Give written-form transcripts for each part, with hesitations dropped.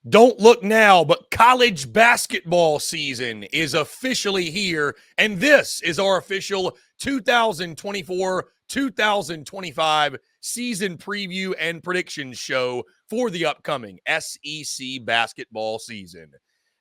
Don't look now, but college basketball season is officially here, and this is our official 2024-2025 season preview and predictions show for the upcoming SEC basketball season.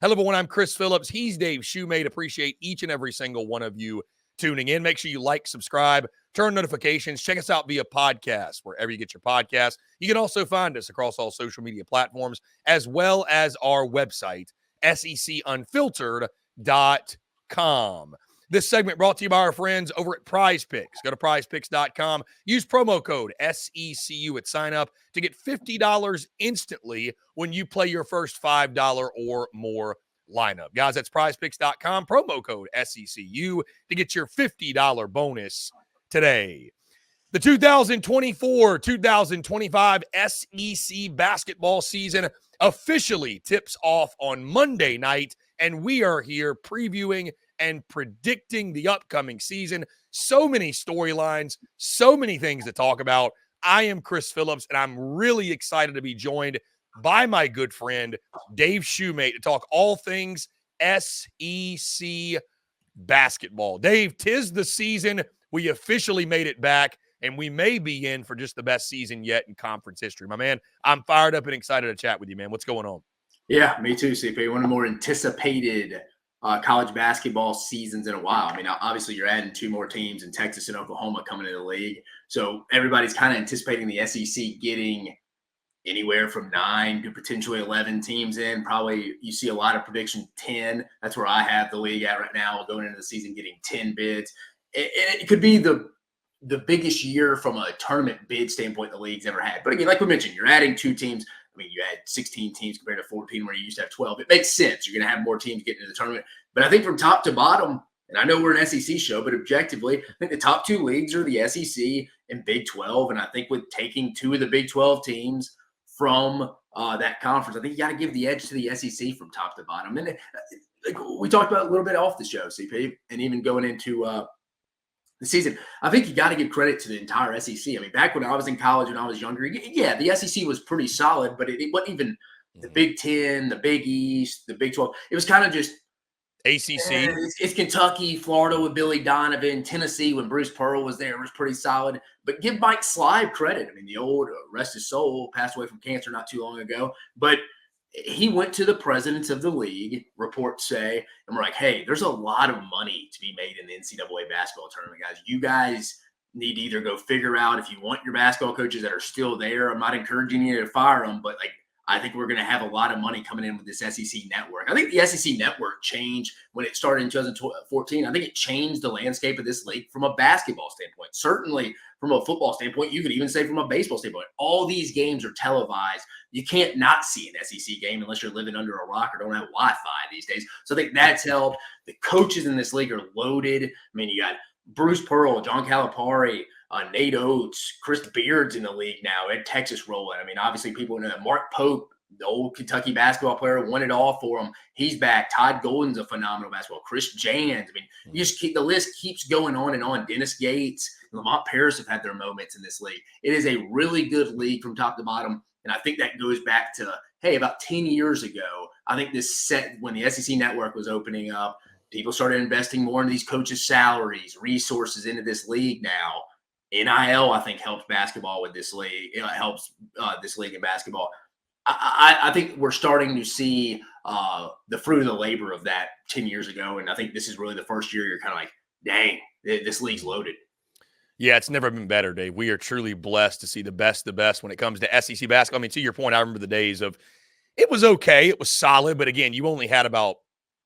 Hello, everyone. I'm Chris Phillips. He's Dave Shumate. Appreciate each and every single one of you tuning in. Make sure you like, subscribe, turn notifications. Check us out via podcast, wherever you get your podcasts. You can also find us across all social media platforms, as well as our website, SECUnfiltered.com. This segment brought to you by our friends over at PrizePicks. Go to PrizePicks.com. Use promo code SECU at sign up to get $50 instantly when you play your first $5 or more lineup. Guys, that's PrizePicks.com. Promo code SECU to get your $50 bonus today. The 2024-2025 SEC basketball season officially tips off on Monday night, and we are here previewing and predicting the upcoming season. So many storylines, so many things to talk about. I am Chris Phillips, and I'm really excited to be joined by my good friend, Dave Shumate, to talk all things SEC basketball. Dave, 'tis the season. We officially made it back, and we may be in for just the best season yet in conference history. My man, I'm fired up and excited to chat with you, man. What's going on? Yeah, me too, CP. One of the more anticipated college basketball seasons in a while. I mean, obviously you're adding two more teams in Texas and Oklahoma coming into the league. So everybody's kind of anticipating the SEC getting anywhere from 9 to potentially 11 teams in. Probably you see a lot of prediction 10. That's where I have the league at right now, going into the season, getting 10 bids. It could be the biggest year from a tournament bid standpoint the league's ever had. But again, like we mentioned, you're adding two teams. I mean, you had 16 teams compared to 14 where you used to have 12. It makes sense. You're going to have more teams getting into the tournament. But I think from top to bottom, and I know we're an SEC show, but objectively, I think the top two leagues are the SEC and Big 12. And I think with taking two of the Big 12 teams from that conference, I think you got to give the edge to the SEC from top to bottom. And like we talked about a little bit off the show, CP, and even going into the season, I think you got to give credit to the entire SEC. I mean, back when I was in college, when I was younger, yeah, the SEC was pretty solid, but it wasn't even the Big 10, the Big East, the Big 12. It was kind of just ACC. It's Kentucky, Florida with Billy Donovan, Tennessee when Bruce Pearl was there was pretty solid. But give Mike Slive credit. I mean, the old rest his soul, passed away from cancer not too long ago, but he went to the presidents of the league, reports say, and we're like, hey, there's a lot of money to be made in the NCAA basketball tournament, guys. You guys need to either go figure out if you want your basketball coaches that are still there. I'm not encouraging you to fire them, but like, I think we're going to have a lot of money coming in with this SEC network. I think the SEC network changed when it started in 2014. I think it changed the landscape of this league from a basketball standpoint. Certainly from a football standpoint, you could even say from a baseball standpoint. All these games are televised. You can't not see an SEC game unless you're living under a rock or don't have Wi-Fi these days. So I think that's helped. The coaches in this league are loaded. I mean, you got Bruce Pearl, John Calipari, Nate Oates, Chris Beard's in the league now, Ed Texas rolling. I mean, obviously people know that Mark Pope, the old Kentucky basketball player, won it all for him. He's back. Todd Golden's a phenomenal basketball. Chris Jans. I mean, you just keep the list keeps going on and on. Dennis Gates, Lamont Paris have had their moments in this league. It is a really good league from top to bottom. And I think that goes back to, hey, about 10 years ago, I think this set when the SEC network was opening up, people started investing more in these coaches' salaries, resources into this league now. NIL, I think, helps basketball with this league. It helps this league in basketball. I think we're starting to see the fruit of the labor of that 10 years ago. And I think this is really the first year you're kind of like, dang, this league's loaded. Yeah, it's never been better, Dave. We are truly blessed to see the best when it comes to SEC basketball. I mean, to your point, I remember the days of it was okay. It was solid. But again, you only had about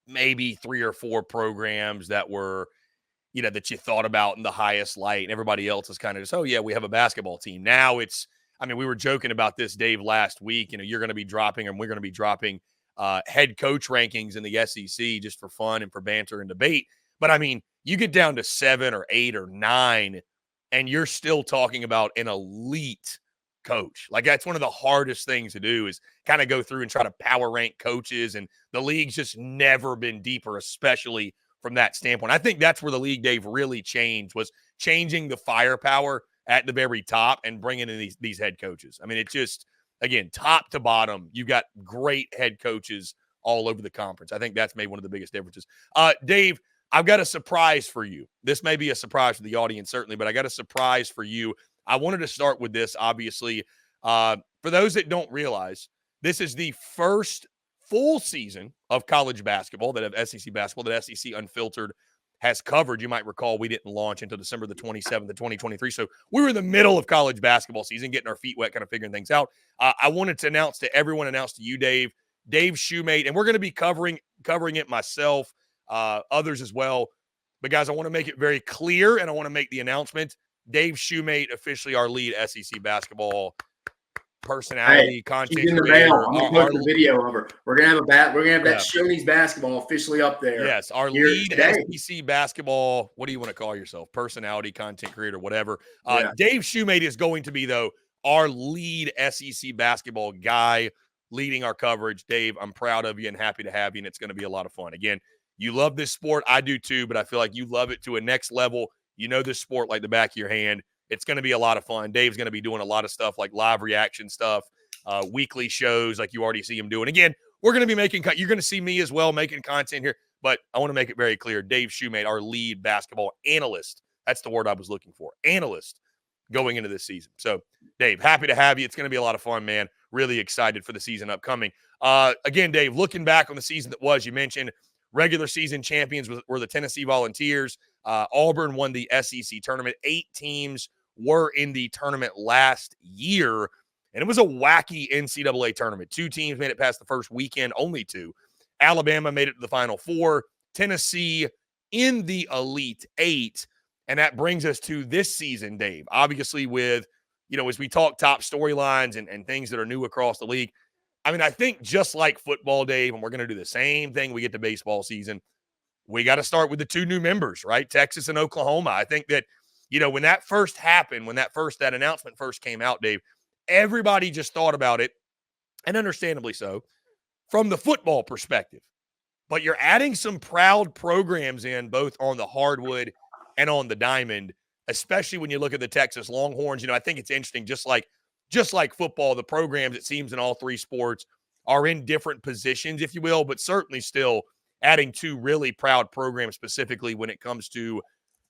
maybe 3 or 4 programs that were, you know, that you thought about in the highest light. And everybody else is kind of just, oh, yeah, we have a basketball team. Now it's, I mean, we were joking about this, Dave, last week. You know, you're going to be dropping, and we're going to be dropping head coach rankings in the SEC just for fun and for banter and debate. But, I mean, you get down to 7 or 8 or 9, and you're still talking about an elite coach. Like, that's one of the hardest things to do is kind of go through and try to power rank coaches. And the league's just never been deeper, especially from that standpoint. I think that's where the league, Dave, really changed, was changing the firepower at the very top and bringing in these head coaches. I mean, it just again, top to bottom, you've got great head coaches all over the conference. I think that's made one of the biggest differences. Dave, I've got a surprise for you. This may be a surprise for the audience, certainly, but I got a surprise for you. I wanted to start with this, obviously. For those that don't realize, this is the first full season of college basketball that SEC basketball, that SEC Unfiltered has covered. You might recall we didn't launch until December the 27th of 2023. So we were in the middle of college basketball season, getting our feet wet, kind of figuring things out. I wanted to announce to everyone, announce to you, Dave Shumate, and we're going to be covering it myself, others as well. But guys, I want to make it very clear, and I want to make the announcement. Dave Shumate, officially our lead SEC basketball personality, content in the creator. mail. I'm gonna post a video of her. We're gonna have that Shoney's basketball officially up there. Yes, our lead SEC basketball. What do you want to call yourself? Personality, content creator, whatever. Dave Shumate is going to be, though, our lead SEC basketball guy, leading our coverage. Dave, I'm proud of you and happy to have you, and it's going to be a lot of fun. Again, you love this sport. I do too, but I feel like you love it to a next level. You know this sport like the back of your hand. It's going to be a lot of fun. Dave's going to be doing a lot of stuff like live reaction stuff, weekly shows like you already see him doing. Again, we're going to be making – you're going to see me as well making content here, but I want to make it very clear. Dave Shumate, our lead basketball analyst. That's the word I was looking for. Analyst going into this season. So, Dave, happy to have you. It's going to be a lot of fun, man. Really excited for the season upcoming. Again, Dave, looking back on the season that was, you mentioned regular season champions were the Tennessee Volunteers. Auburn won the SEC tournament. 8 teams were in the tournament last year, and it was a wacky NCAA tournament. 2 teams made it past the first weekend, only 2. Alabama made it to the Final 4. Tennessee in the Elite 8, and that brings us to this season, Dave. Obviously with, as we talk top storylines and things that are new across the league, I mean, I think just like football, Dave, and we're going to do the same thing we get to baseball season, we got to start with the 2 new members, right? Texas and Oklahoma. I think that, when that first happened, when that announcement first came out, Dave, everybody just thought about it, and understandably so, from the football perspective. But you're adding some proud programs in both on the hardwood and on the diamond, especially when you look at the Texas Longhorns. I think it's interesting, just like football, the programs, it seems, in all 3 sports are in different positions, if you will, but certainly still adding 2 really proud programs, specifically when it comes to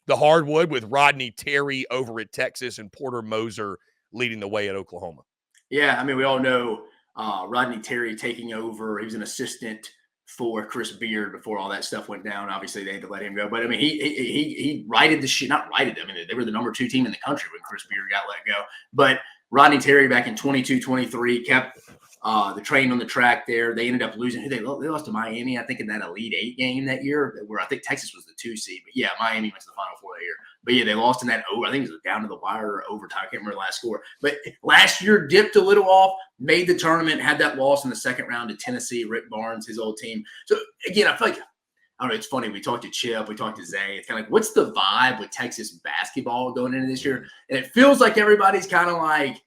the hardwood, with Rodney Terry over at Texas and Porter Moser leading the way at Oklahoma. Yeah, I mean, we all know Rodney Terry taking over. He was an assistant for Chris Beard before all that stuff went down. Obviously, they had to let him go. But, I mean, he righted the shit. Not righted them. I mean, they were the number 2 team in the country when Chris Beard got let go. But Rodney Terry back in 22-23 kept the train on the track there. They ended up losing. They lost to Miami, I think, in that Elite 8 game that year, where I think Texas was the 2 seed. But, yeah, Miami went to the Final Four that year. But, yeah, they lost in that I think it was down to the wire or overtime. I can't remember the last score. But last year dipped a little off, made the tournament, had that loss in the second round to Tennessee, Rick Barnes, his old team. So, again, I feel like, I don't know, it's funny. We talked to Chip, we talked to Zay. It's kind of like, what's the vibe with Texas basketball going into this year? And it feels like everybody's kind of like,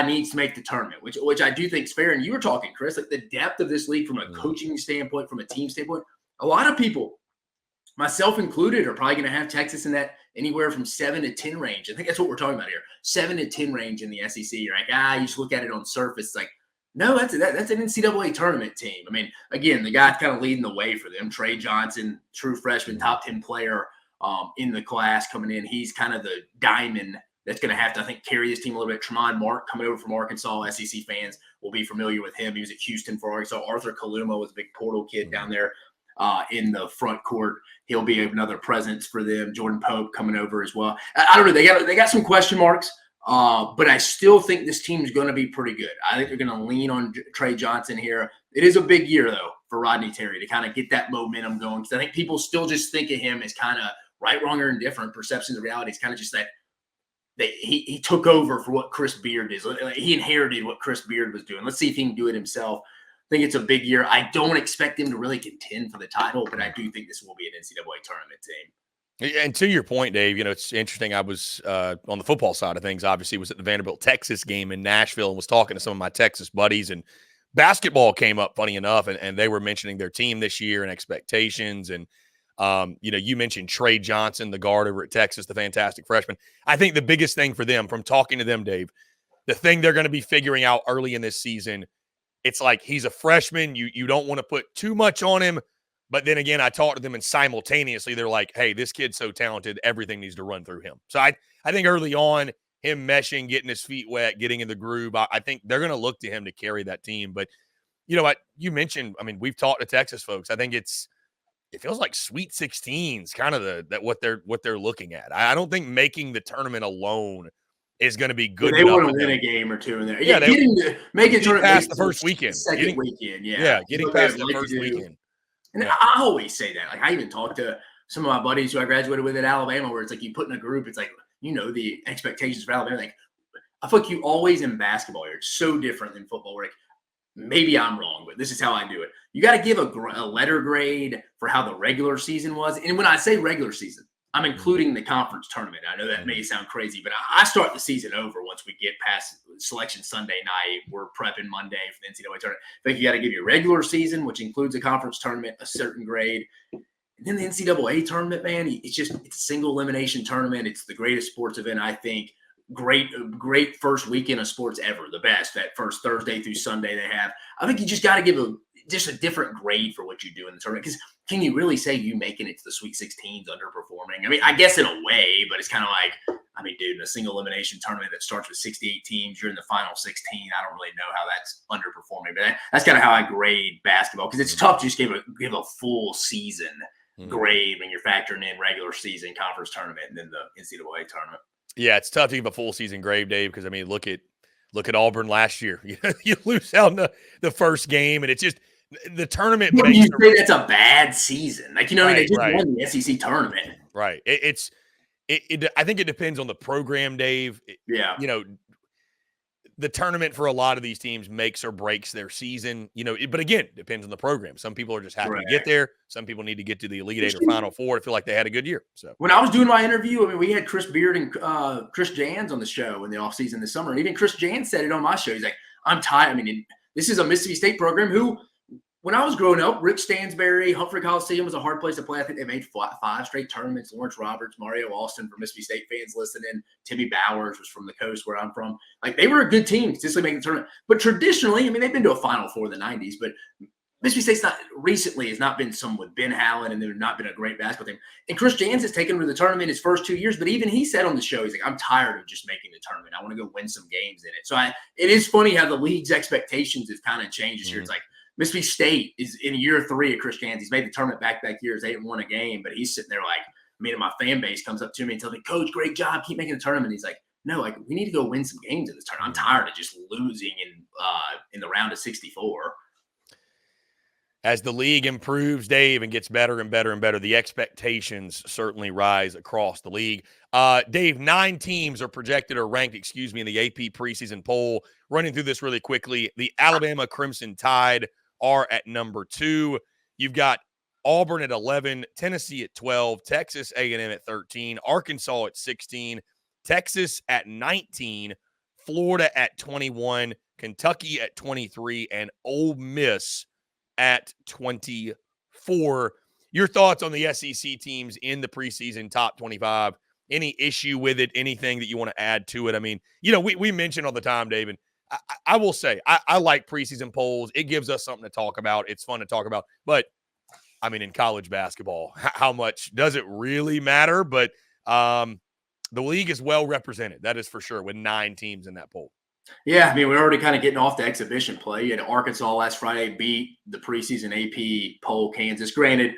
needs to make the tournament, which I do think is fair. And you were talking, Chris, like the depth of this league from a coaching standpoint, from a team standpoint. A lot of people, myself included, are probably going to have Texas in that anywhere from 7 to 10 range. I think that's what we're talking about here. 7 to 10 range in the SEC. You're like, you just look at it on surface. It's like, no, that's an NCAA tournament team. I mean, again, the guy kind of leading the way for them, Trey Johnson, true freshman, top 10 player in the class coming in. He's kind of the diamond that's going to have to, I think, carry this team a little bit. Tremont Mark coming over from Arkansas. SEC fans will be familiar with him. He was at Houston for Arkansas. Arthur Kaluma was a big portal kid down there in the front court. He'll be another presence for them. Jordan Pope coming over as well. I don't know. They got some question marks, but I still think this team is going to be pretty good. I think they're going to lean on Trey Johnson here. It is a big year, though, for Rodney Terry to kind of get that momentum going, because I think people still just think of him as kind of right, wrong, or indifferent. Perceptions of reality is kind of just that he took over for what Chris Beard is. He inherited what Chris Beard was doing. Let's see if he can do it himself. I think it's a big year. I don't expect him to really contend for the title, but I do think this will be an NCAA tournament team. And to your point, Dave, it's interesting. I was on the football side of things, obviously, was at the Vanderbilt Texas game in Nashville and was talking to some of my Texas buddies, and basketball came up, funny enough, and they were mentioning their team this year and expectations. And you mentioned Trey Johnson, the guard over at Texas, the fantastic freshman. I think the biggest thing for them, from talking to them, Dave, the thing they're going to be figuring out early in this season. It's like he's a freshman. You don't want to put too much on him. But then again, I talked to them and simultaneously they're like, hey, this kid's so talented, everything needs to run through him. So I think early on, him meshing, getting his feet wet, getting in the groove, I think they're going to look to him to carry that team. But you know what? You mentioned, I mean, we've talked to Texas folks. I think it feels like Sweet 16's kind of what they're looking at. I don't think making the tournament alone is going to be good. They want to win a game or two in there. Yeah, making past the first weekend, second weekend. Yeah, getting past the first weekend. And I always say that. Like I even talked to some of my buddies who I graduated with at Alabama, where it's like you put in a group. It's like the expectations for Alabama. Like I feel like you always in basketball here. It's so different than football. Where like, maybe I'm wrong, but this is how I do it. You got to give a letter grade for how the regular season was. And when I say regular season, I'm including the conference tournament. I know that may sound crazy, but I start the season over once we get past selection Sunday night. We're prepping Monday for the NCAA tournament. I think you got to give your regular season, which includes a conference tournament, a certain grade. And then the NCAA tournament, man, it's a single elimination tournament. It's the greatest sports event, I think. Great first weekend of sports ever. The best, that first Thursday through Sunday they have. I think you just got to give just a different grade for what you do in the tournament. Because can you really say you making it to the Sweet 16's underperforming? I mean, I guess in a way, but it's kind of like, I mean, dude, in a single elimination tournament that starts with 68 teams, you're in the final 16. I don't really know how that's underperforming, but that's kind of how I grade basketball, because it's tough to just give a full season grade when you're factoring in regular season, conference tournament, and then the NCAA tournament. Yeah, it's tough to give a full season grade, Dave, because I mean, look at Auburn last year. You lose out in the first game, and it's just the tournament. You say that's a bad season, like they just won the SEC tournament, right? I think it depends on the program, Dave. The tournament for a lot of these teams makes or breaks their season. But again, it depends on the program. Some people are just happy to get there. Some people need to get to the Elite Eight or Final Four to feel like they had a good year. So when I was doing my interview, I mean, we had Chris Beard and Chris Jans on the show in the offseason this summer. And even Chris Jans said it on my show. He's like, I'm tired. I mean, this is a Mississippi State program who, when I was growing up, Rick Stansbury, Humphrey Coliseum was a hard place to play. I think they made 5 straight tournaments. Lawrence Roberts, Mario Austin for Mississippi State fans listening. Timmy Bowers was from the coast where I'm from. Like, they were a good team, consistently making the tournament. But traditionally, I mean, they've been to a Final Four in the 90s, but Mississippi State's has not been some with Ben Howland, and they've not been a great basketball team. And Chris Jans has taken over the tournament his first 2 years, but even he said on the show, he's like, I'm tired of just making the tournament. I want to go win some games in it. So it is funny how the league's expectations have kind of changed this year. It's like, Mississippi State is in year 3 of Chris Jans. He's made the tournament back-to-back years. They haven't won a game, but he's sitting there like, I mean, my fan base comes up to me and tells me, Coach, great job. Keep making the tournament. He's like, no, like we need to go win some games in this tournament. I'm tired of just losing in the round of 64. As the league improves, Dave, and gets better and better and better, the expectations certainly rise across the league. Dave, 9 teams are projected or ranked, in the AP preseason poll. Running through this really quickly, the Alabama Crimson Tide are at number 2. You've got Auburn at 11, Tennessee at 12, Texas A&M at 13, Arkansas at 16, Texas at 19, Florida at 21, Kentucky at 23, and Ole Miss at 24. Your thoughts on the SEC teams in the preseason top 25? Any issue with it? Anything that you want to add to it? I mean, we mention all the time, David. I will say I like preseason polls. It gives us something to talk about. It's fun to talk about. But, I mean, in college basketball, how much does it really matter? But the league is well represented. That is for sure, with 9 teams in that poll. Yeah, I mean, we're already kind of getting off the exhibition play. You had Arkansas last Friday beat the preseason AP poll Kansas. Granted,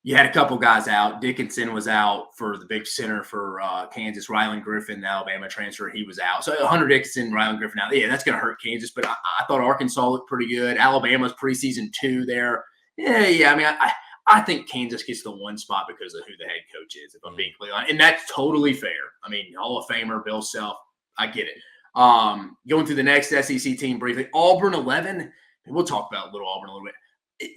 you had a couple guys out. Dickinson was out for the big center for Kansas. Rylan Griffin, the Alabama transfer, he was out. So Hunter Dickinson, Rylan Griffin out. Yeah, that's going to hurt Kansas. But I thought Arkansas looked pretty good. Alabama's preseason 2 there. Yeah. I mean, I think Kansas gets the 1 spot because of who the head coach is, if I'm being clear. And that's totally fair. I mean, Hall of Famer, Bill Self, I get it. Going through the next SEC team briefly, Auburn 11. We'll talk about Auburn a little bit.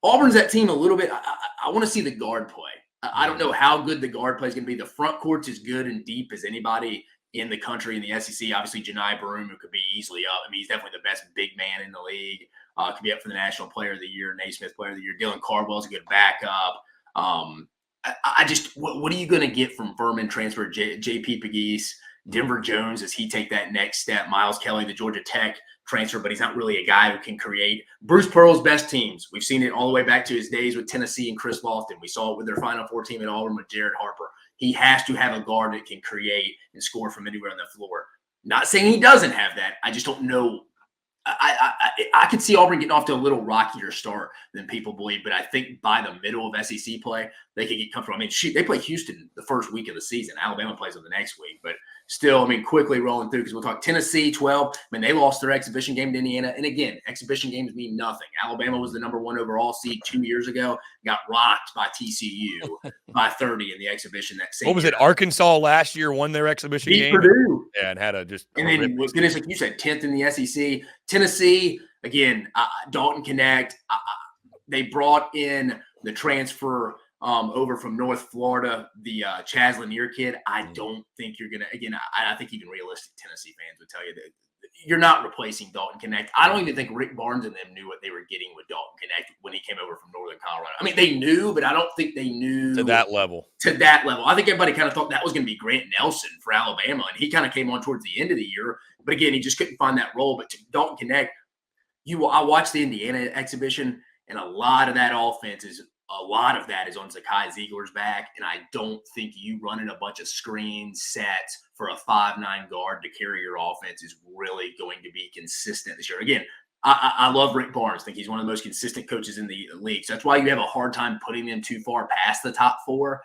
Auburn's that team a little bit. I want to see the guard play. I don't know how good the guard play is going to be. The front court's as good and deep as anybody in the country in the SEC. Obviously, Janai Broom, who could be easily up. I mean, he's definitely the best big man in the league. Could be up for the National Player of the Year, Naismith Player of the Year. Dylan Cardwell's a good backup. I just, what are you going to get from Furman transfer, J.P. Pegues? Denver Jones, does he take that next step? Miles Kelly, the Georgia Tech transfer, but he's not really a guy who can create. Bruce Pearl's best teams, we've seen it all the way back to his days with Tennessee and Chris Lofton. We saw it with their Final Four team at Auburn with Jared Harper. He has to have a guard that can create and score from anywhere on the floor. Not saying he doesn't have that. I just don't know. I could see Auburn getting off to a little rockier start than people believe, but I think by the middle of SEC play, they could get comfortable. I mean, shoot, they play Houston the first week of the season. Alabama plays them the next week, but still, I mean, quickly rolling through because we'll talk Tennessee 12. I mean, they lost their exhibition game to Indiana. And again, exhibition games mean nothing. Alabama was the #1 overall seed 2 years ago, got rocked by TCU by 30 in the exhibition that same What was year. it? Arkansas last year won their exhibition Beat game. Purdue. Yeah, and had a just. And then, goodness, like you said, 10th in the SEC. Tennessee, again, Dalton Connect. They brought in the transfer over from North Florida, the Chaz Lanier kid. I don't think you're going to – again, I think even realistic Tennessee fans would tell you that you're not replacing Dalton Connect. I don't even think Rick Barnes and them knew what they were getting with Dalton Connect when he came over from Northern Colorado. I mean, they knew, but I don't think they knew – to that level. I think everybody kind of thought that was going to be Grant Nelson for Alabama, and he kind of came on towards the end of the year. But again, he just couldn't find that role. But to Dalton Connect, I watched the Indiana exhibition, and a lot of that is on Zakai Ziegler's back, and I don't think you running a bunch of screen sets for a 5'9" guard to carry your offense is really going to be consistent this year. Again, I love Rick Barnes. I think he's one of the most consistent coaches in the league. So that's why you have a hard time putting them too far past the top 4.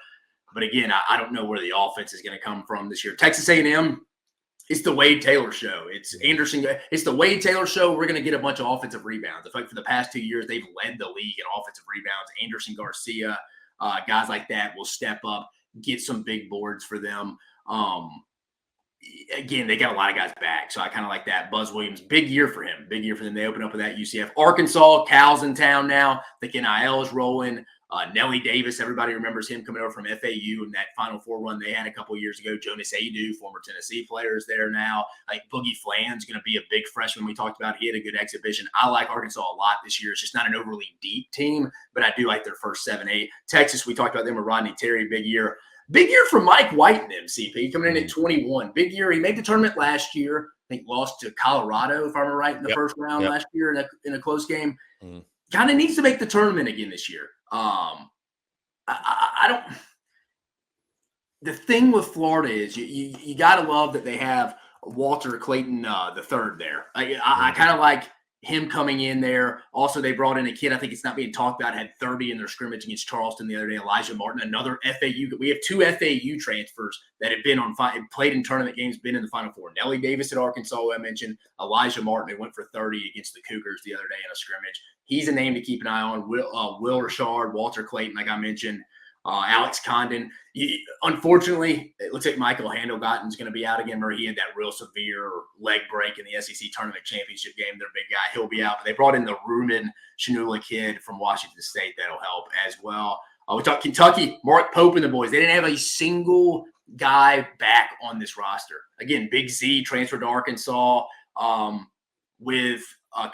But again, I don't know where the offense is going to come from this year. Texas A&M, it's the Wade Taylor show. It's Anderson. It's the Wade Taylor show. We're going to get a bunch of offensive rebounds. I think for the past 2 years, they've led the league in offensive rebounds. Anderson Garcia, guys like that will step up, get some big boards for them. Again, they got a lot of guys back, so I kind of like that. Buzz Williams, big year for him. Big year for them. They open up with that UCF. Arkansas, Cal's in town now. The NIL is rolling. Nelly Davis, everybody remembers him coming over from FAU and that Final Four run they had a couple of years ago. Jonas Adu, former Tennessee player, is there now. Like Boogie Flan's going to be a big freshman we talked about. He had a good exhibition. I like Arkansas a lot this year. It's just not an overly deep team, but I do like their first 7-8. Texas, we talked about them with Rodney Terry, big year. Big year for Mike White and them, CP, coming in at 21. Big year. He made the tournament last year. I think lost to Colorado, if I'm right, in the first round last year in a close game. Kind of needs to make the tournament again this year. I don't. The thing with Florida is you got to love that they have Walter Clayton the third there. I kind of like him coming in there. Also, they brought in a kid. I think it's not being talked about. Had 30 in their scrimmage against Charleston the other day. Elijah Martin, another FAU. We have 2 FAU transfers that have been played in tournament games, been in the Final Four. Nelly Davis at Arkansas, who I mentioned. Elijah Martin, who went for 30 against the Cougars the other day in a scrimmage. He's a name to keep an eye on. Will Richard, Walter Clayton, like I mentioned. Alex Condon. Unfortunately, it looks like Michael Handelgotten's going to be out again. Remember, he had that real severe leg break in the SEC Tournament Championship game. Their big guy, he'll be out. But they brought in the Ruben Shanula kid from Washington State. That'll help as well. We talked Kentucky, Mark Pope and the boys. They didn't have a single guy back on this roster. Again, Big Z transferred to Arkansas with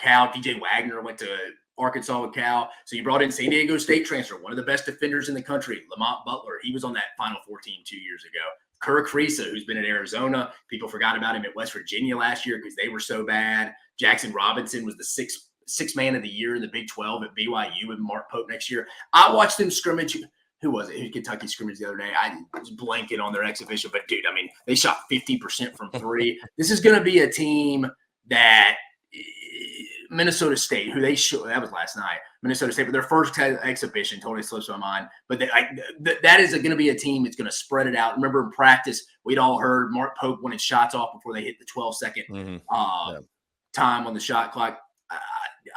Cal. DJ Wagner went to Arkansas with Cal. So you brought in San Diego State transfer, one of the best defenders in the country, Lamont Butler. He was on that Final Four team 2 years ago. Kirk Risa, who's been at Arizona. People forgot about him at West Virginia last year because they were so bad. Jackson Robinson was the sixth man of the year in the Big 12 at BYU with Mark Pope next year. I watched them scrimmage. Who was it? Who Kentucky scrimmage the other day? I was blanking on their exhibition, but dude, I mean, they shot 50% from 3. This is going to be a team that Minnesota State, who they showed, that was last night. Minnesota State, but their first exhibition totally slips my mind. But that is going to be a team that's going to spread it out. Remember in practice, we'd all heard Mark Pope wanted shots off before they hit the 12-second time on the shot clock.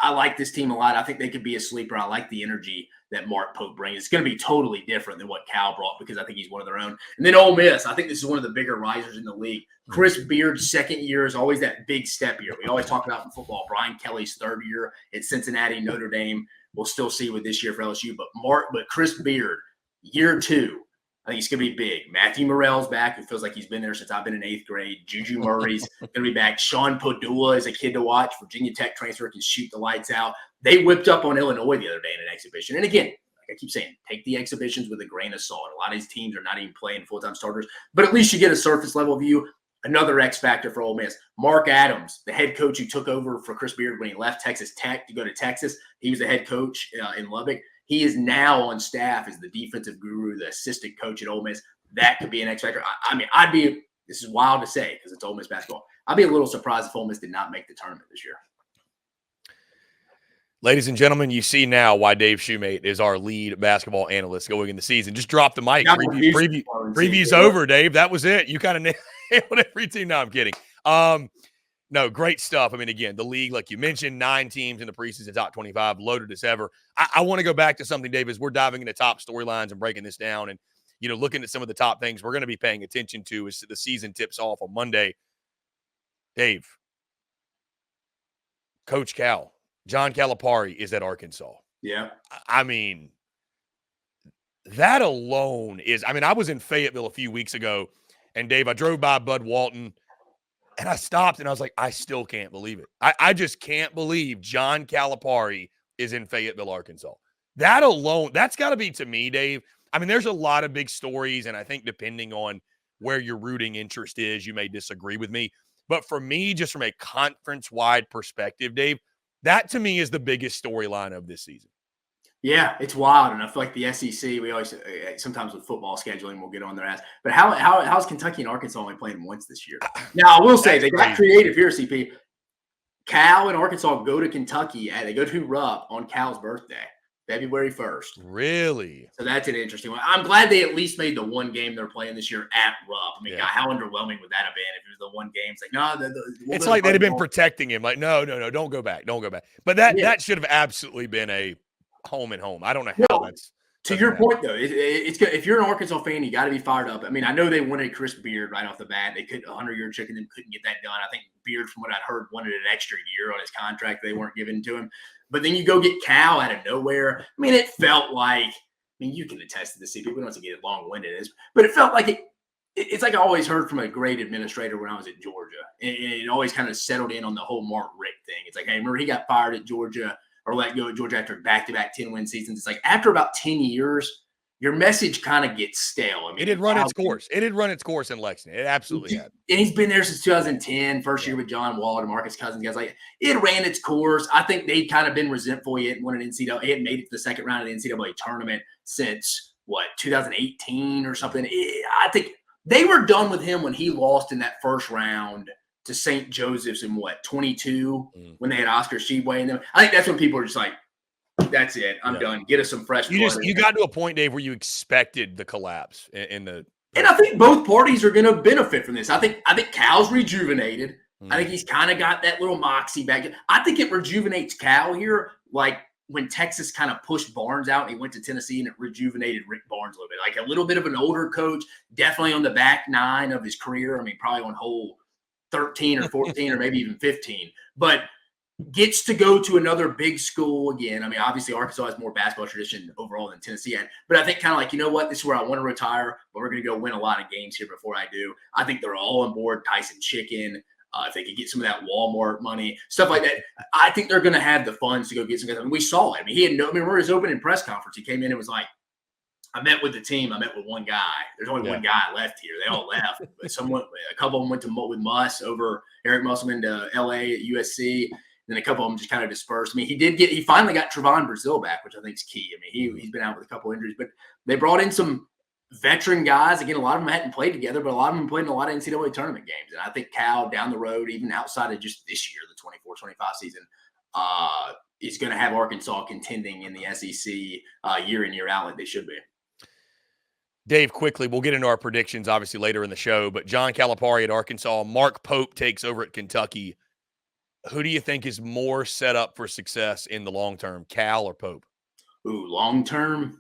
I like this team a lot. I think they could be a sleeper. I like the energy that Mark Pope brings. It's going to be totally different than what Cal brought because I think he's one of their own. And then Ole Miss, I think this is one of the bigger risers in the league. Chris Beard's second year is always that big step year. We always talk about in football. Brian Kelly's third year at Cincinnati, Notre Dame. We'll still see with this year for LSU. But Chris Beard, year 2, I think he's going to be big. Matthew Morrell's back, who feels like he's been there since I've been in 8th grade. Juju Murray's going to be back. Sean Padula is a kid to watch. Virginia Tech transfer, can shoot the lights out. They whipped up on Illinois the other day in an exhibition. And again, like I keep saying, take the exhibitions with a grain of salt. A lot of these teams are not even playing full-time starters, but at least you get a surface level view. another X factor for Ole Miss. Mark Adams, the head coach who took over for Chris Beard when he left Texas Tech to go to Texas. He was the head coach in Lubbock. He is now on staff as the defensive guru, the assistant coach at Ole Miss. That could be an X factor. I mean, this is wild to say because it's Ole Miss basketball. I'd be a little surprised if Ole Miss did not make the tournament this year. Ladies and gentlemen, you see now why Dave Shumate is our lead basketball analyst going into the season. Just drop the mic. Preview's over, Dave. That was it. You kind of nailed every team. No, I'm kidding. No, great stuff. I mean, again, the league, like you mentioned, 9 teams in the preseason, top 25, loaded as ever. I want to go back to something, Dave, as we're diving into top storylines and breaking this down and, looking at some of the top things we're going to be paying attention to as the season tips off on Monday. Dave, Coach Cal, John Calipari is at Arkansas. Yeah. I mean, that alone is – I was in Fayetteville a few weeks ago, and, Dave, I drove by Bud Walton, and I stopped, and I was like, I still can't believe it. I just can't believe John Calipari is in Fayetteville, Arkansas. That alone – that's got to be, to me, Dave – there's a lot of big stories, and I think depending on where your rooting interest is, you may disagree with me. But for me, just from a conference-wide perspective, Dave, that to me is the biggest storyline of this season. Yeah, it's wild. And I feel like the SEC, we always, sometimes with football scheduling, we'll get on their ass. But how's Kentucky and Arkansas only playing once this year? Now, I will say they got creative here, CP. Cal and Arkansas go to Kentucky, and they go to Rupp on Cal's birthday. February 1st. Really? So that's an interesting one. I'm glad they at least made the one game they're playing this year at Rupp. God, how underwhelming would that have been if it was the one game? It's like, no. It's like they'd have been protecting him. Like, no, don't go back. Don't go back. But that should have absolutely been a home and home. I don't know how that's. To your point, though, it's good. If you're an Arkansas fan, you got to be fired up. I know they wanted Chris Beard right off the bat. They couldn't 100-year chicken them, couldn't get that done. I think Beard, from what I'd heard, wanted an extra year on his contract. They weren't giving to him. But then you go get Cal out of nowhere. It felt like, you can attest to this, CP. We don't have to get long-winded, but it felt like it's like I always heard from a great administrator when I was at Georgia. And it always kind of settled in on the whole Mark Richt thing. It's like, hey, remember he got fired at Georgia or let go at Georgia after back-to-back 10-win seasons. It's like after about 10 years, your message kind of gets stale. It had run its course. It had run its course in Lexington. It absolutely had. And he's been there since 2010, first year with John Wall and Marcus Cousins. Guys, like it ran its course. I think they'd kind of been resentful. He hadn't won an NCAA. He hadn't made it to the second round of the NCAA tournament since 2018 or something. I think they were done with him when he lost in that first round to St. Joseph's in 22 when they had Oscar Tshiebwe in them. I think that's when people are just like, that's it. I'm done. Get us some fresh blood. You got to a point, Dave, where you expected the collapse in the. And I think both parties are going to benefit from this. I think Cal's rejuvenated. I think he's kind of got that little moxie back. I think it rejuvenates Cal here, like when Texas kind of pushed Barnes out and he went to Tennessee, and it rejuvenated Rick Barnes a little bit. Like a little bit of an older coach, definitely on the back 9 of his career. Probably on hole 13 or 14 or maybe even 15. But gets to go to another big school again. Obviously Arkansas has more basketball tradition overall than Tennessee had, but I think kind of like, you know what, this is where I want to retire, but we're going to go win a lot of games here before I do. I think they're all on board. Tyson Chicken, if they could get some of that Walmart money, stuff like that, I think they're going to have the funds to go get some guys. We saw it. He had remember his opening press conference. He came in and was like, I met with the team. I met with one guy. There's only one guy left here. They all left. But a couple of them went with Muss over Eric Musselman to LA at USC. Then a couple of them just kind of dispersed. He finally got Trevon Brazile back, which I think is key. He's been out with a couple of injuries, but they brought in some veteran guys. Again, a lot of them hadn't played together, but a lot of them played in a lot of NCAA tournament games. And I think Cal down the road, even outside of just this year, the 24-25 season, is going to have Arkansas contending in the SEC year in, year out like they should be. Dave, quickly, we'll get into our predictions obviously later in the show, but John Calipari at Arkansas, Mark Pope takes over at Kentucky. Who do you think is more set up for success in the long term, Cal or Pope? Ooh, long term?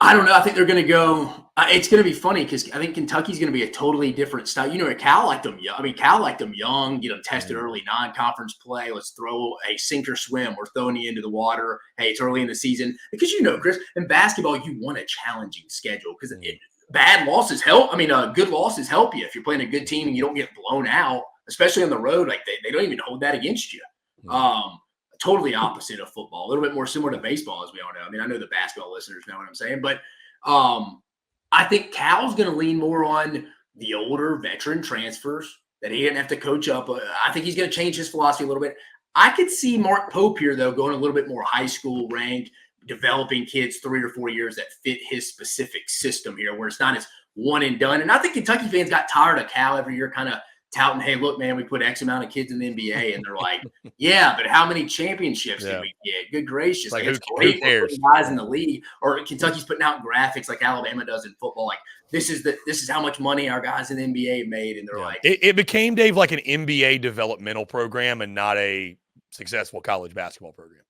I don't know. I think they're going to go. It's going to be funny because I think Kentucky's going to be a totally different style. Cal liked them young. Cal liked them young, get them tested early, non-conference play. Let's throw a sink or swim. We're throwing you into the water. Hey, it's early in the season. Because Chris, in basketball, you want a challenging schedule because bad losses help. Good losses help you if you're playing a good team and you don't get blown out. Especially on the road, like they don't even hold that against you. Totally opposite of football, a little bit more similar to baseball, as we all know. I know the basketball listeners know what I'm saying, but I think Cal's going to lean more on the older veteran transfers that he didn't have to coach up. I think he's going to change his philosophy a little bit. I could see Mark Pope here, though, going a little bit more high school ranked, developing kids 3 or 4 years that fit his specific system here, where it's not as one and done. And I think Kentucky fans got tired of Cal every year kind of touting, hey, look, man, we put X amount of kids in the NBA. And they're like, yeah, but how many championships did we get? Good gracious. Like, it's who great cares? for guys in the league. Or Kentucky's putting out graphics like Alabama does in football. Like, this is how much money our guys in the NBA made. And they're like, it became, Dave, like an NBA developmental program and not a successful college basketball program.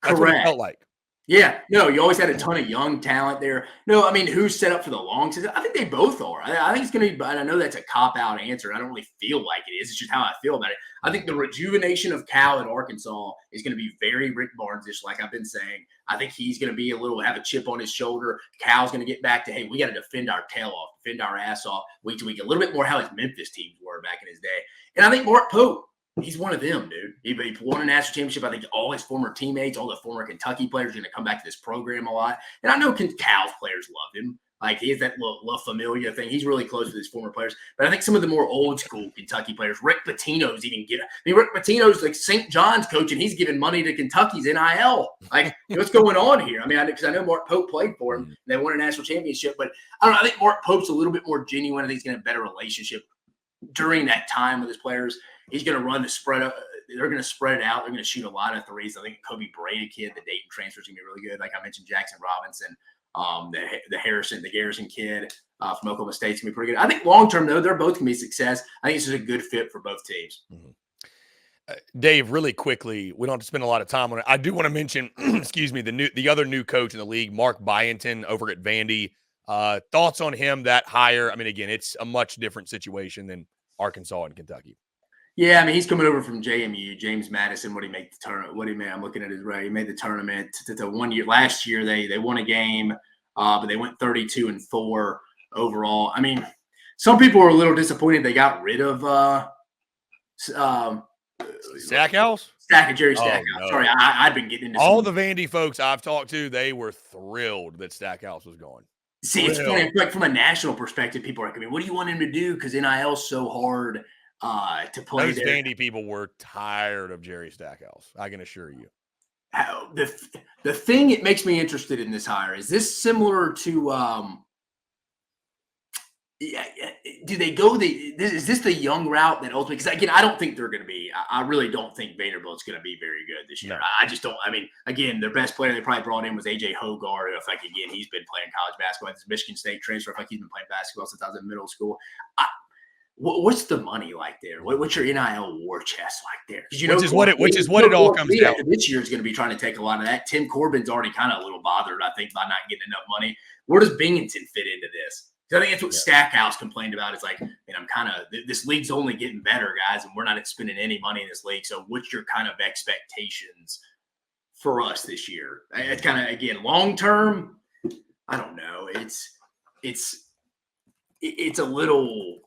That's correct. what it felt like. Yeah, no, you always had a ton of young talent there. No, I mean, who's set up for the long season? I think they both are. I think it's going to be, but I know that's a cop-out answer. I don't really feel like it is. It's just how I feel about it. I think the rejuvenation of Cal at Arkansas is going to be very Rick Barnes-ish, like I've been saying. I think he's going to be have a chip on his shoulder. Cal's going to get back to, hey, we got to defend our tail off, defend our ass off week to week, a little bit more how his Memphis teams were back in his day. And I think Mark Pope, he's one of them, dude. He won a national championship. I think all his former teammates, all the former Kentucky players are going to come back to this program a lot. And I know Cal's players love him. Like, he has that little La Familia thing. He's really close with his former players. But I think some of the more old school Kentucky players, Rick Pitino's even Rick Pitino's like St. John's coach, and he's giving money to Kentucky's NIL. Like, what's going on here? I mean, because I know Mark Pope played for him. And they won a national championship. But I don't know. I think Mark Pope's a little bit more genuine. I think he's going to have a better relationship during that time with his players. He's going to run the spread up. They're going to spread it out. They're going to shoot a lot of threes. I think Kobe Bryant kid, the Dayton transfer, is going to be really good. Like I mentioned, Jackson Robinson, the Garrison kid from Oklahoma State is going to be pretty good. I think long-term, though, they're both going to be a success. I think this is a good fit for both teams. Mm-hmm. Dave, really quickly, we don't have to spend a lot of time on it. I do want to mention, excuse me, the other new coach in the league, Mark Byington over at Vandy. Thoughts on him, that hire? I mean, again, it's a much different situation than Arkansas and Kentucky. Yeah, I mean, he's coming over from JMU, James Madison. What he made the tournament? I'm looking at his right. He made the tournament to 1 year. Last year, they won a game, but they went 32-4 overall. I mean, some people were a little disappointed they got rid of Stackhouse? Jerry Stackhouse. No. Sorry, I've been getting into all the Vandy folks I've talked to. They were thrilled that Stackhouse was gone. See, it's funny. Like from a national perspective, people are like, I mean, what do you want him to do? Because NIL is so hard to play. Those Vandy people were tired of Jerry Stackhouse. I can assure you. The thing that makes me interested in this hire is this similar to do they go is this the young route that ultimately, because again, I don't think they're going to be, I really don't think Vanderbilt's going to be very good this year. No. I just don't. I mean, again, their best player they probably brought in was AJ Hogarth. If like, again, he's been playing college basketball. This Michigan State transfer. If like he's been playing basketball since I was in middle school. What's the money like there? What's your NIL war chest like there? Which is what it all comes down to. This year is going to be trying to take a lot of that. Tim Corbin's already kind of a little bothered, I think, by not getting enough money. Where does Binghamton fit into this? I think that's what Stackhouse complained about. It's like, man, this league's only getting better, guys, and we're not spending any money in this league. So what's your kind of expectations for us this year? It's kind of, again, long-term, I don't know. It's a little,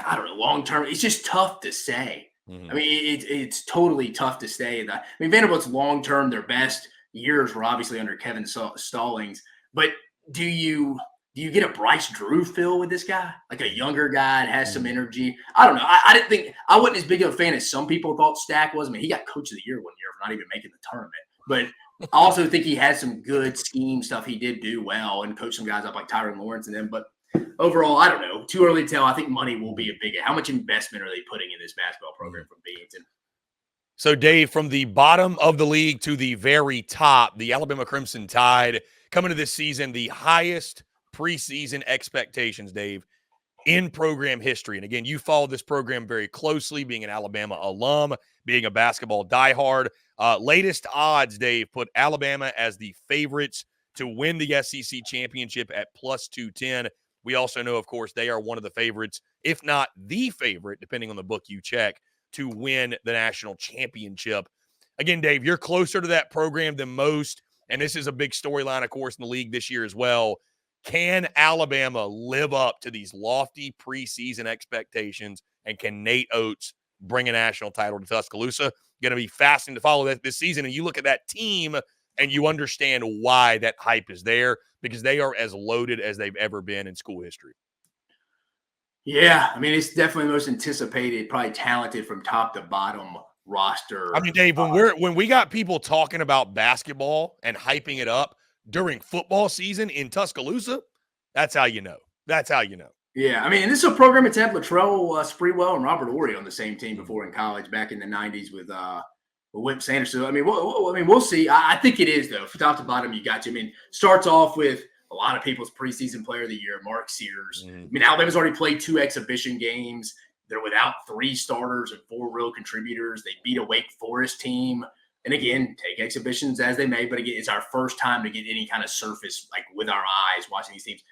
I don't know, long-term. It's just tough to say. Mm-hmm. I mean, it's totally tough to say. I mean, Vanderbilt's long-term, their best years were obviously under Kevin Stallings, but do you get a Bryce Drew feel with this guy? Like a younger guy that has some energy? I don't know. I wasn't as big of a fan as some people thought Stack was. I mean, he got coach of the year 1 year for not even making the tournament. But I also think he had some good scheme stuff. He did do well and coach some guys up like Tyron Lawrence and them. But overall, I don't know. Too early to tell. I think money will be a big – how much investment are they putting in this basketball program from Binghamton? So, Dave, from the bottom of the league to the very top, the Alabama Crimson Tide coming to this season, the highest preseason expectations, Dave, in program history. And again, you follow this program very closely, being an Alabama alum, being a basketball diehard. Latest odds, Dave, put Alabama as the favorites to win the SEC championship at plus 210. We also know, of course, they are one of the favorites, if not the favorite, depending on the book you check, to win the national championship. Again, Dave, you're closer to that program than most, and this is a big storyline, of course, in the league this year as well. Can Alabama live up to these lofty preseason expectations, and can Nate Oates bring a national title to Tuscaloosa? Going to be fascinating to follow that this season, and you look at that team and you understand why that hype is there, because they are as loaded as they've ever been in school history. Yeah, I mean, it's definitely the most anticipated, probably talented from top to bottom roster. I mean, Dave, when we got people talking about basketball and hyping it up during football season in Tuscaloosa, that's how you know. That's how you know. Yeah, I mean, and this is a program that's had Latrell Sprewell and Robert Ory on the same team before in college back in the '90s with Wimp Sanders. So I mean, we'll see. I think it is though. From top to bottom, you got to. I mean, starts off with a lot of people's preseason player of the year, Mark Sears. I mean, Alabama's already played 2 exhibition games. They're without 3 starters and 4 real contributors. They beat a Wake Forest team. And again, take exhibitions as they may, but again, it's our first time to get any kind of surface, like with our eyes, watching these teams.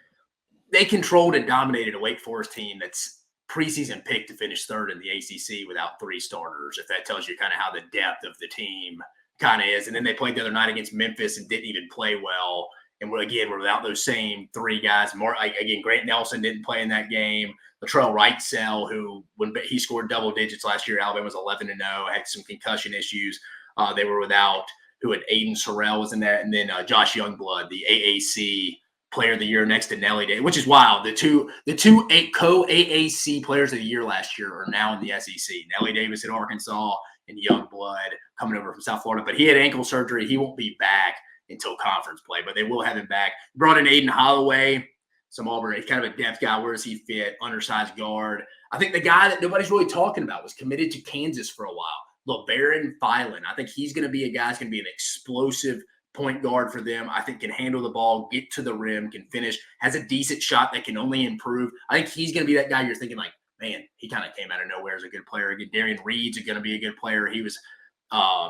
They controlled and dominated a Wake Forest team that's preseason picked to finish 3rd in the ACC without 3 starters, if that tells you kind of how the depth of the team kind of is. And then they played the other night against Memphis and didn't even play well. And we're without those same 3 guys. Again, Grant Nelson didn't play in that game. Latrell Wrightsell, who when he scored double digits last year, Alabama was 11-0, had some concussion issues. They were without who had Aiden Sorrell was in that, and then Josh Youngblood, the AAC Player of the Year next to Nelly Davis, which is wild. The two co-AAC Players of the Year last year are now in the SEC. Nelly Davis at Arkansas and Youngblood coming over from South Florida, but he had ankle surgery. He won't be back until conference play, but they will have him back. Brought in Aiden Holloway, some Auburn, kind of a depth guy. Where does he fit? Undersized guard. I think the guy that nobody's really talking about was committed to Kansas for a while. LeBaron Filan. I think he's going to be a guy who's going to be an explosive point guard for them. I think can handle the ball, get to the rim, can finish, has a decent shot that can only improve. I think he's going to be that guy you're thinking like, man, he kind of came out of nowhere as a good player. Again, Darian Reed's going to be a good player. He was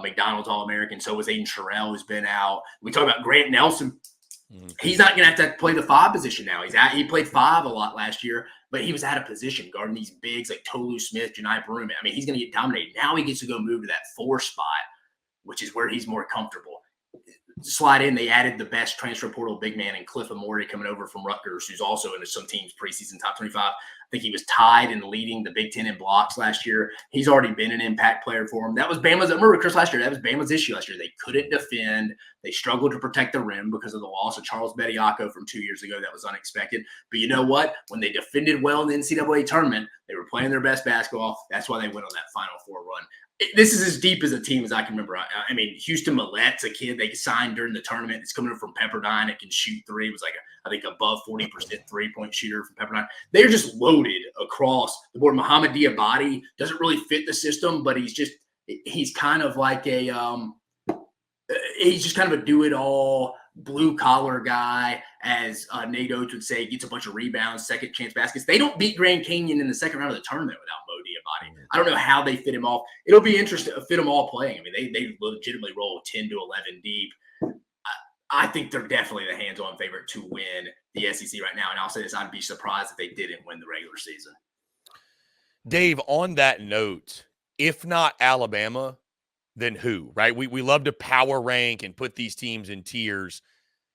McDonald's All-American. So was Aiden Sherrill, who's been out. We talk about Grant Nelson. He's not going to have to play the 5 position now. He played 5 a lot last year, but he was out of position guarding these bigs like Tolu Smith, Janai Barume. I mean, he's going to get dominated. Now he gets to go move to that 4 spot, which is where he's more comfortable. Slide in, they added the best transfer portal big man in Cliff Amore coming over from Rutgers, who's also in some teams' preseason top 25. I think he was tied in leading the Big Ten in blocks last year. He's already been an impact player for him. That was Bama's. I remember Chris last year. That was Bama's issue last year. They couldn't defend. They struggled to protect the rim because of the loss of Charles Bediako from 2 years ago. That was unexpected. But you know what? When they defended well in the NCAA tournament, they were playing their best basketball. That's why they went on that Final Four run. This is as deep as a team as I can remember. I mean, Houston Millette's a kid they signed during the tournament. It's coming from Pepperdine. It can shoot 3. It was like, I think, above 40% three-point shooter from Pepperdine. They're just loaded across the board. Muhammad Diabate doesn't really fit the system, but he's kind of like he's just kind of a do-it-all blue-collar guy, as Nate Oates would say, gets a bunch of rebounds, second-chance baskets. They don't beat Grand Canyon in the second round of the tournament without Mo Diabate. I don't know how they fit him off. It'll be interesting to fit them all playing. I mean, they legitimately roll 10 to 11 deep. I think they're definitely the hands-on favorite to win the SEC right now. And I'll say this, I'd be surprised if they didn't win the regular season. Dave, on that note, if not Alabama, then who, right? We love to power rank and put these teams in tiers.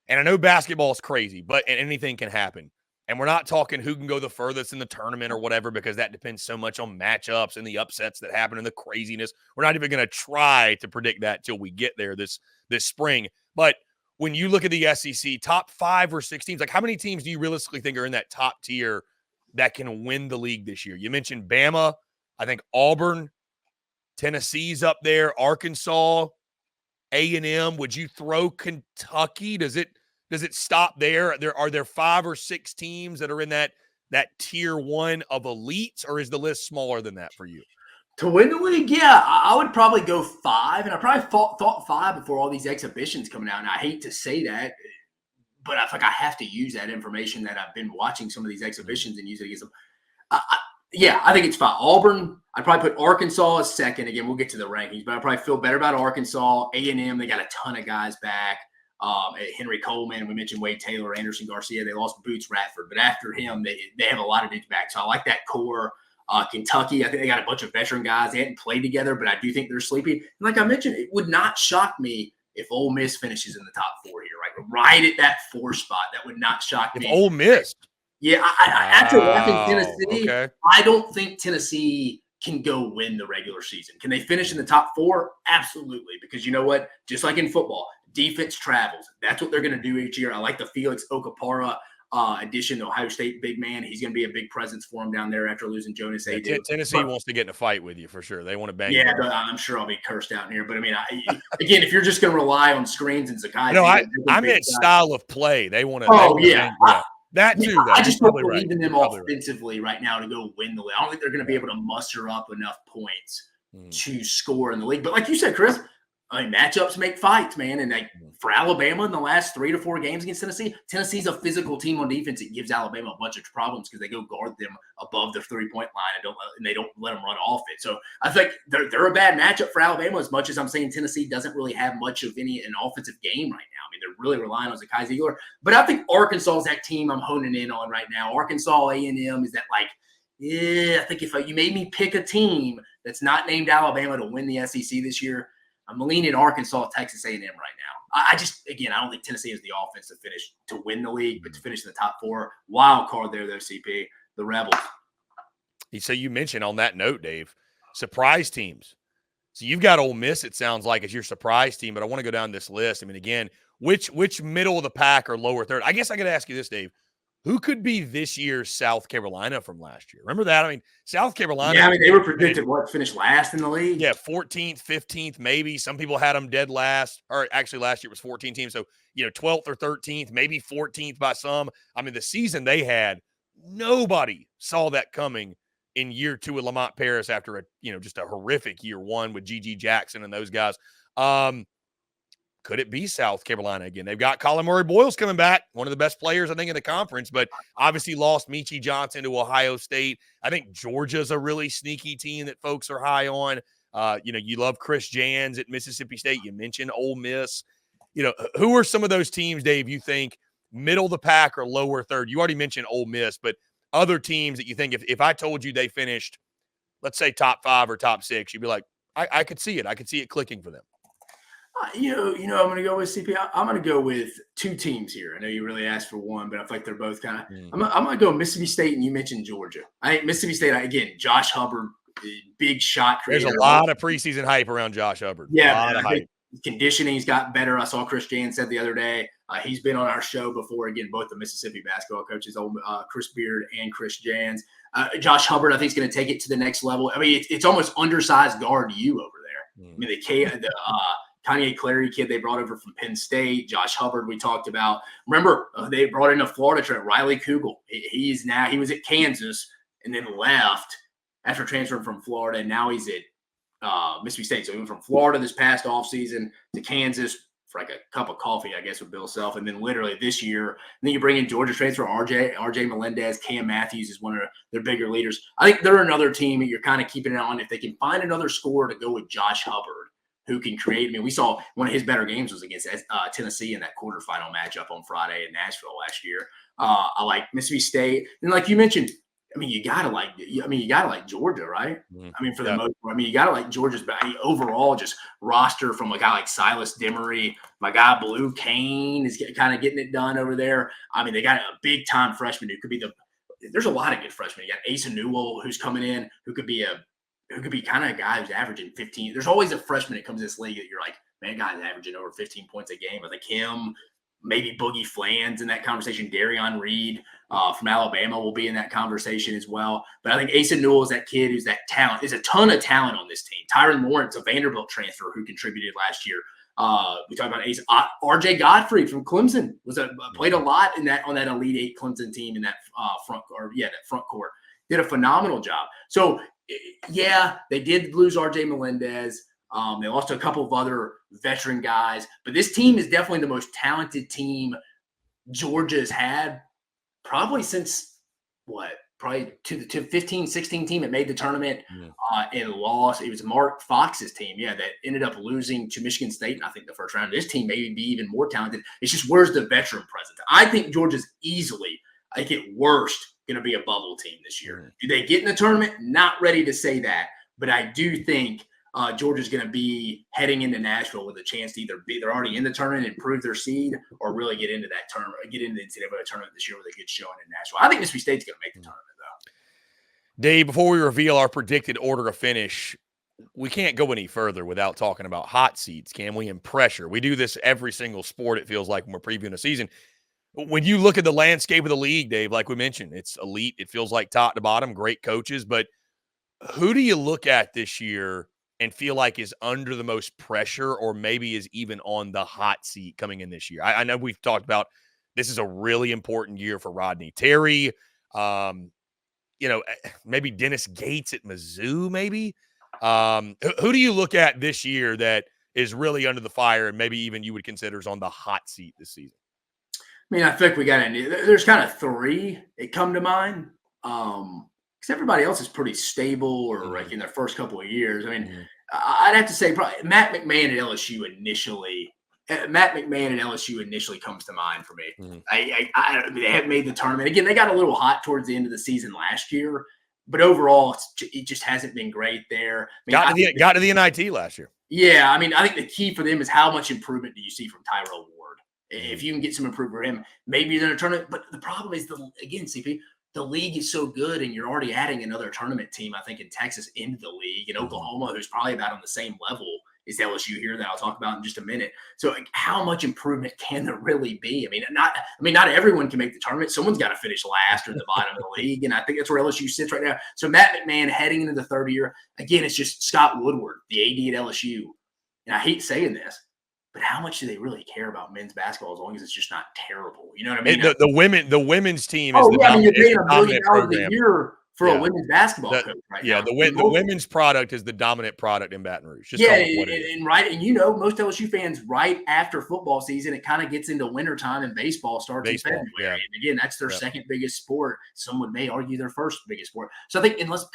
And I know basketball is crazy, but anything can happen. And we're not talking who can go the furthest in the tournament or whatever, because that depends so much on matchups and the upsets that happen and the craziness. We're not even going to try to predict that till we get there this spring. But when you look at the SEC, top 5 or 6 teams, like how many teams do you realistically think are in that top tier that can win the league this year? You mentioned Bama. I think Auburn, Tennessee's up there, Arkansas, A&M. Would you throw Kentucky? Does it stop there? Are there 5 or 6 teams that are in that tier 1 of elites, or is the list smaller than that for you? To win the league, yeah, I would probably go 5, and I probably thought 5 before all these exhibitions coming out. And I hate to say that, but I feel like I have to use that information that I've been watching some of these exhibitions and use it against them. Yeah, I think it's 5. Auburn, I'd probably put Arkansas as second. Again, we'll get to the rankings, but I probably feel better about Arkansas. A&M, they got a ton of guys back. Henry Coleman, we mentioned Wade Taylor, Anderson Garcia. They lost Boots Radford, but after him, they have a lot of dudes back. So I like that core. Kentucky, I think they got a bunch of veteran guys. They hadn't played together, but I do think they're sleepy. And like I mentioned, it would not shock me if Ole Miss finishes in the top 4 here, right at that 4 spot. That would not shock me. If Ole Miss. Yeah, after watching Tennessee, okay. I don't think Tennessee can go win the regular season. Can they finish in the top 4? Absolutely, because you know what? Just like in football, defense travels. That's what they're going to do each year. I like the Felix Okapara addition, the Ohio State big man. He's going to be a big presence for him down there after losing Jonas Adu. Tennessee wants to get in a fight with you for sure. They want to bang. Yeah, but I'm sure I'll be cursed out in here. But I mean, again, if you're just going to rely on screens and Zakai, no, I meant style of play. They want to. Oh yeah. That too. I just don't believe in them offensively right now to go win the league. I don't think they're going to be able to muster up enough points to score in the league. But like you said, Chris, I mean, matchups make fights, man. And like for Alabama in the last 3 to 4 games against Tennessee, Tennessee's a physical team on defense. It gives Alabama a bunch of problems because they go guard them above the 3-point line and they don't let them run off it. So I think they're a bad matchup for Alabama as much as I'm saying Tennessee doesn't really have much of an offensive game right now. I mean, they're really relying on Zakai Ziegler. But I think Arkansas is that team I'm honing in on right now. Arkansas A&M is that I think if you made me pick a team that's not named Alabama to win the SEC this year, I'm leaning Arkansas, Texas A&M right now. I don't think Tennessee has the offense to win the league, but to finish in the top 4. Wild card there, though, CP. The Rebels. So you mentioned on that note, Dave, surprise teams. So you've got Ole Miss, it sounds like, as your surprise team, but I want to go down this list. I mean, again, which middle of the pack or lower third? I guess I got to ask you this, Dave. Who could be this year's South Carolina from last year? Remember that? I mean, South Carolina. Yeah, I mean, they were predicted finish last in the league? Yeah, 14th, 15th, maybe. Some people had them dead last. Or actually, last year was 14 teams. So, 12th or 13th, maybe 14th by some. I mean, the season they had, nobody saw that coming in year 2 with Lamont Paris after just a horrific year 1 with G.G. Jackson and those guys. Could it be South Carolina again? They've got Colin Murray-Boyles coming back, one of the best players, I think, in the conference, but obviously lost Michie Johnson to Ohio State. I think Georgia's a really sneaky team that folks are high on. You love Chris Jans at Mississippi State. You mentioned Ole Miss. Who are some of those teams, Dave, you think middle of the pack or lower third? You already mentioned Ole Miss, but other teams that you think if I told you they finished, let's say top 5 or top 6, you'd be like, I could see it. I could see it clicking for them. I'm going to go with CP. I'm going to go with 2 teams here. I know you really asked for one, but I feel like they're both kind of I'm going to go Mississippi State, and you mentioned Georgia. I think Mississippi State, again, Josh Hubbard, big shot creator. There's a lot of preseason hype around Josh Hubbard. Yeah, a lot of hype. Conditioning's got better. I saw Chris Jans said the other day. He's been on our show before. Again, both the Mississippi basketball coaches, Chris Beard and Chris Jans. Josh Hubbard, I think, is going to take it to the next level. I mean, it's almost undersized guard you over there. I mean, the Kanye Clary kid they brought over from Penn State, Josh Hubbard we talked about. Remember, they brought in a Florida trend, Riley Kugel. He was at Kansas and then left after transferring from Florida, and now he's at Mississippi State. So he went from Florida this past offseason to Kansas for like a cup of coffee, I guess, with Bill Self. And then literally this year, and then you bring in Georgia transfer RJ Melendez. Cam Matthews is one of their bigger leaders. I think they're another team that you're kind of keeping it on. If they can find another scorer to go with Josh Hubbard, who can create. I mean, we saw one of his better games was against Tennessee in that quarterfinal matchup on Friday in Nashville last year. I like Mississippi State. And like you mentioned, you gotta like Georgia, right? I mean, for the most part, you gotta like Georgia's overall just roster from a guy like Silas Demery, my guy Blue Kane is kind of getting it done over there. I mean, they got a big time freshman who could be there's a lot of good freshmen. You got Asa Newell who's coming in who could be kind of a guy who's averaging 15. There's always a freshman that comes to this league that you're like, man, guy's averaging over 15 points a game. I think him, maybe Boogie Flans in that conversation. Darion Reed from Alabama will be in that conversation as well. But I think Asa Newell is that kid who's that talent. There's a ton of talent on this team. Tyron Lawrence, a Vanderbilt transfer who contributed last year. We talked about Asa. RJ Godfrey from Clemson played a lot on that Elite 8 Clemson team in that front court. Did a phenomenal job. So, yeah, they did lose RJ Melendez. They lost to a couple of other veteran guys. But this team is definitely the most talented team Georgia's had probably since, probably to the 15-16 team that made the tournament and lost. It was Mark Fox's team, that ended up losing to Michigan State in, I think, the first round. This team may be even more talented. It's just where's the veteran presence? I think Georgia's easily, I think at worst, going to be a bubble team this year. Do they get in the tournament? Not ready to say that, but I do think Georgia's going to be heading into Nashville with a chance to either they're already in the tournament and prove their seed, or really get into that tournament, get into the NCAA tournament this year with a good showing in Nashville. I think Mississippi State's going to make the tournament, though. Dave, before we reveal our predicted order of finish, we can't go any further without talking about hot seats, can we, and pressure. We do this every single sport, it feels like, when we're previewing a season. when you look at the landscape of the league, Dave, like we mentioned, it's elite. It feels like top to bottom, great coaches. But who do you look at this year and feel like is under the most pressure or maybe is even on the hot seat coming in this year? I know we've talked about this is a really important year for Rodney Terry. Maybe Dennis Gates at Mizzou, maybe. Who do you look at this year that is really under the fire and maybe even you would consider is on the hot seat this season? I mean, I think there's kind of three that come to mind. Because everybody else is pretty stable or like in their first couple of years. I mean, I'd have to say probably Matt McMahon at LSU initially. Comes to mind for me. They haven't made the tournament. Again, they got a little hot towards the end of the season last year, but overall, it just hasn't been great there. I mean, got to the NIT last year. Yeah, I mean, I think the key for them is how much improvement do you see from Tyrell Ward? If you can get some improvement for him, maybe you're in a tournament. But the problem is, CP, the league is so good, and you're already adding another tournament team, I think, in Texas into the league, and Oklahoma, who's probably about on the same level is LSU here that I'll talk about in just a minute. So, like, how much improvement can there really be? Not everyone can make the tournament. Someone's got to finish last or at the bottom of the league, and I think that's where LSU sits right now. So, Matt McMahon heading into the third year, again, it's just Scott Woodward, the AD at LSU. And I hate saying this, but how much do they really care about men's basketball as long as it's just not terrible? You know what I mean? The women's team is you're paying $1 million a year for a women's basketball coach right now. The women's product is the dominant product in Baton Rouge. And most LSU fans, right after football season, it kind of gets into wintertime and baseball starts in February. Yeah. And again, that's their second biggest sport. Someone may argue their first biggest sport. So I think unless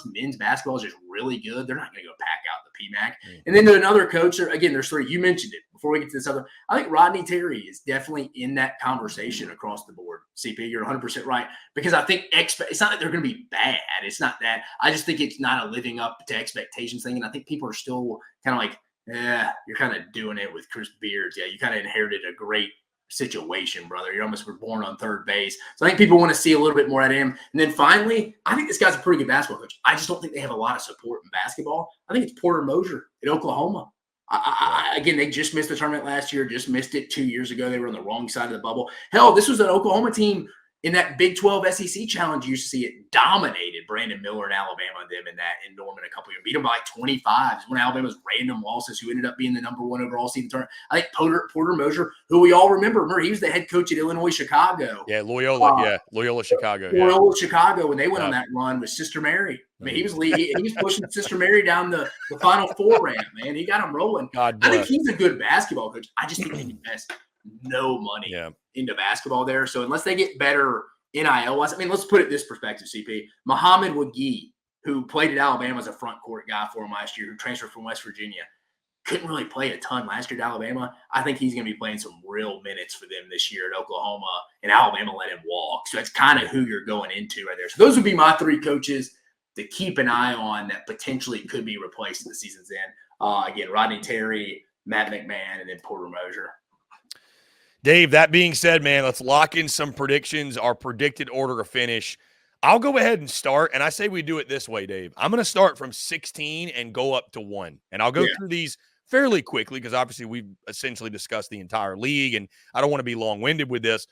men's basketball is just really good, they're not going to go pack out the PMAC. And then to another coach, again, there's three. You mentioned it before we get to this other. I think Rodney Terry is definitely in that conversation across the board. CP, you're 100% right. Because I think it's not that they're going to be bad. It's not that. I just think it's not a living up to expectations thing. And I think people are still kind of like, you're kind of doing it with Chris Beards. Yeah, you kind of inherited a great situation, brother. You almost were born on third base. So I think people want to see a little bit more out of him. And then finally, I think this guy's a pretty good basketball coach. I just don't think they have a lot of support in basketball. I think it's Porter Moser at Oklahoma. Again, they just missed the tournament last year, just missed it 2 years ago. They were on the wrong side of the bubble. Hell, this was an Oklahoma team in that Big 12 SEC challenge. You used to see it dominated Brandon Miller and Alabama and them in Norman a couple of years. Beat them by like 25. One of Alabama's random losses who ended up being the number one overall seed in the tournament. I think Porter Moser, who we all remember. Remember, he was the head coach at Illinois Chicago. Yeah, Loyola Chicago. Loyola Chicago when they went on that run with Sister Mary. I mean, he was pushing Sister Mary down the Final Four ramp, man. He got him rolling. I think he's a good basketball coach. I just think they invest no money into basketball there. So unless they get better NIL-wise, let's put it this perspective, CP. Muhammad Wagee, who played at Alabama as a front court guy for him last year, who transferred from West Virginia, couldn't really play a ton last year at Alabama. I think he's going to be playing some real minutes for them this year at Oklahoma, and Alabama let him walk. So that's kind of who you're going into right there. So those would be my three coaches to keep an eye on that potentially could be replaced in the season's end. Again, Rodney Terry, Matt McMahon, and then Porter Moser. Dave, that being said, man, let's lock in some predictions, our predicted order of finish. I'll go ahead and start, and I say we do it this way, Dave. I'm going to start from 16 and go up to 1, and I'll go through these fairly quickly because obviously we've essentially discussed the entire league, and I don't want to be long-winded with this,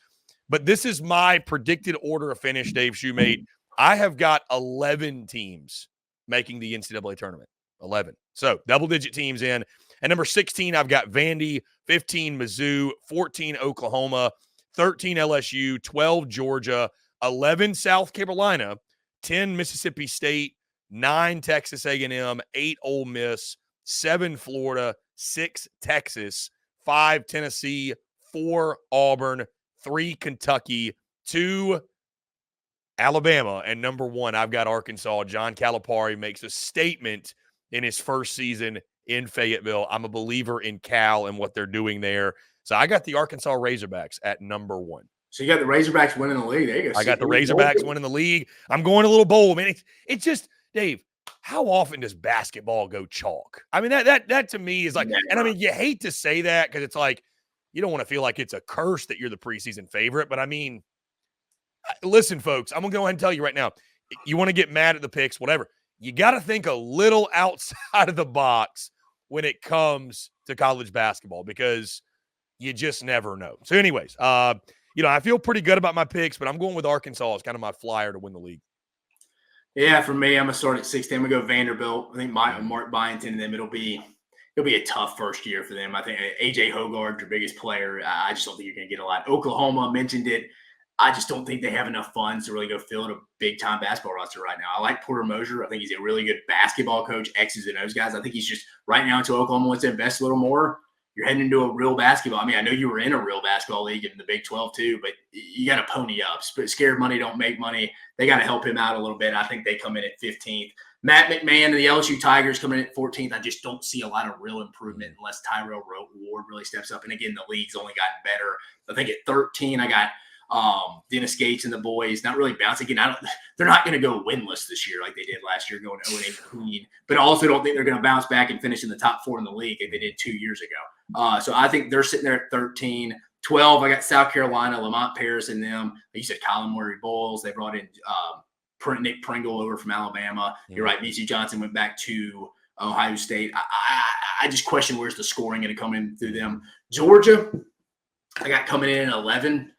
but this is my predicted order of finish, Dave Shumate. I have got 11 teams making the NCAA tournament, 11. So double-digit teams in. At number 16, I've got Vandy, 15 Mizzou, 14 Oklahoma, 13 LSU, 12 Georgia, 11 South Carolina, 10 Mississippi State, 9 Texas A&M, 8 Ole Miss, 7 Florida, 6 Texas, 5 Tennessee, 4 Auburn, 3 Kentucky, 2 Alabama, and number 1, I've got Arkansas. John Calipari makes a statement in his first season in Fayetteville. I'm a believer in Cal and what they're doing there. So I got the Arkansas Razorbacks at number 1. So you got the Razorbacks winning the league. There you go. I got the Razorbacks winning the league. I'm going a little bold, man. It's just, Dave, how often does basketball go chalk? I mean, that to me is like, and I mean, you hate to say that because it's like, you don't want to feel like it's a curse that you're the preseason favorite. But I mean, listen, folks, I'm going to go ahead and tell you right now, you want to get mad at the picks, whatever. You got to think a little outside of the box when it comes to college basketball because you just never know. So anyways, I feel pretty good about my picks, but I'm going with Arkansas as kind of my flyer to win the league. Yeah, for me, I'm gonna start at 16. I'm gonna go Vanderbilt. I think Mark Byington and them. It'll be a tough first year for them. I think AJ Hogarth, their biggest player. I just don't think you're gonna get a lot. Oklahoma mentioned it. I just don't think they have enough funds to really go fill a big time basketball roster right now. I like Porter Moser. I think he's a really good basketball coach, X's and O's guys. I think he's just right now until Oklahoma wants to invest a little more. You're heading into a real basketball. I mean, I know you were in a real basketball league in the Big 12 too, but you got to pony up. Scared money don't make money. They got to help him out a little bit. I think they come in at 15th. Matt McMahon and the LSU Tigers coming in at 14th. I just don't see a lot of real improvement unless Tyrell Ward really steps up. And again, the league's only gotten better. I think at 13, I got Dennis Gates and the boys not really bouncing. Again, they're not going to go winless this year like they did last year, going 0-8 clean. But I also don't think they're going to bounce back and finish in the top 4 in the league like they did 2 years ago. So I think they're sitting there at 13. 12, I got South Carolina, Lamont Paris and them. Like you said, Colin Murray Bowles. They brought in Nick Pringle over from Alabama. You're right. BC Johnson went back to Ohio State. I just question where's the scoring going to come in through them. Georgia, I got coming in at 11.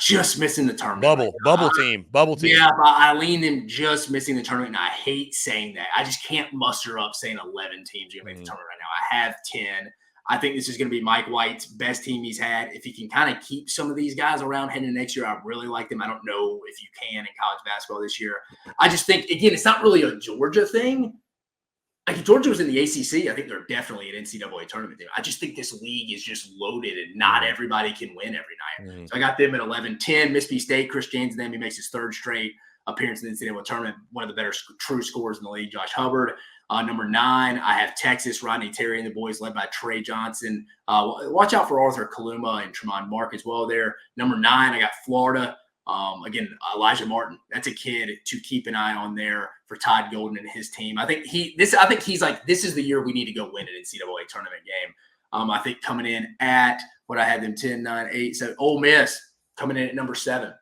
Just missing the tournament. Bubble team. Yeah, but I lean them just missing the tournament, and I hate saying that. I just can't muster up saying 11 teams are going to make the tournament right now. I have 10. I think this is going to be Mike White's best team he's had. If he can kind of keep some of these guys around heading next year, I really like them. I don't know if you can in college basketball this year. I just think, again, it's not really a Georgia thing. Like if Georgia was in the ACC, I think they're definitely an NCAA tournament team. I just think this league is just loaded and not everybody can win every night. So I got them at 11. 10, Mississippi State, Chris James and them. He makes his 3rd straight appearance in the NCAA tournament. One of the better true scorers in the league, Josh Hubbard. Number 9, I have Texas, Rodney Terry and the boys led by Trey Johnson. Watch out for Arthur Kaluma and Tremont Mark as well there. Number 9, I got Florida. Again, Elijah Martin. That's a kid to keep an eye on there for Todd Golden and his team. I think he's like, this is the year we need to go win an NCAA tournament game. I think coming in at what I had them 10, 9, 8, 7. Ole Miss coming in at number 7.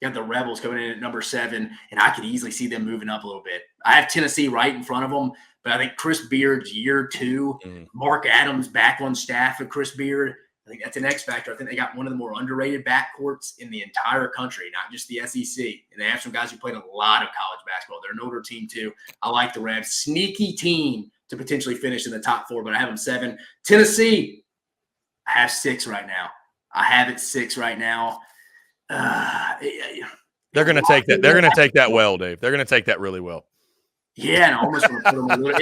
You got the Rebels coming in at number 7, and I could easily see them moving up a little bit. I have Tennessee right in front of them, but I think Chris Beard's year 2, Mark Adams back on staff with Chris Beard. I think that's an X factor. I think they got one of the more underrated backcourts in the entire country, not just the SEC. And they have some guys who played a lot of college basketball. They're an older team too. I like the Rebs. Sneaky team to potentially finish in the top 4, but I have them 7. Tennessee, I have 6 right now. I have it 6 right now. They're going to take that. They're going to take that well, Dave. They're going to take that really well. Yeah, and I almost want to put them a little,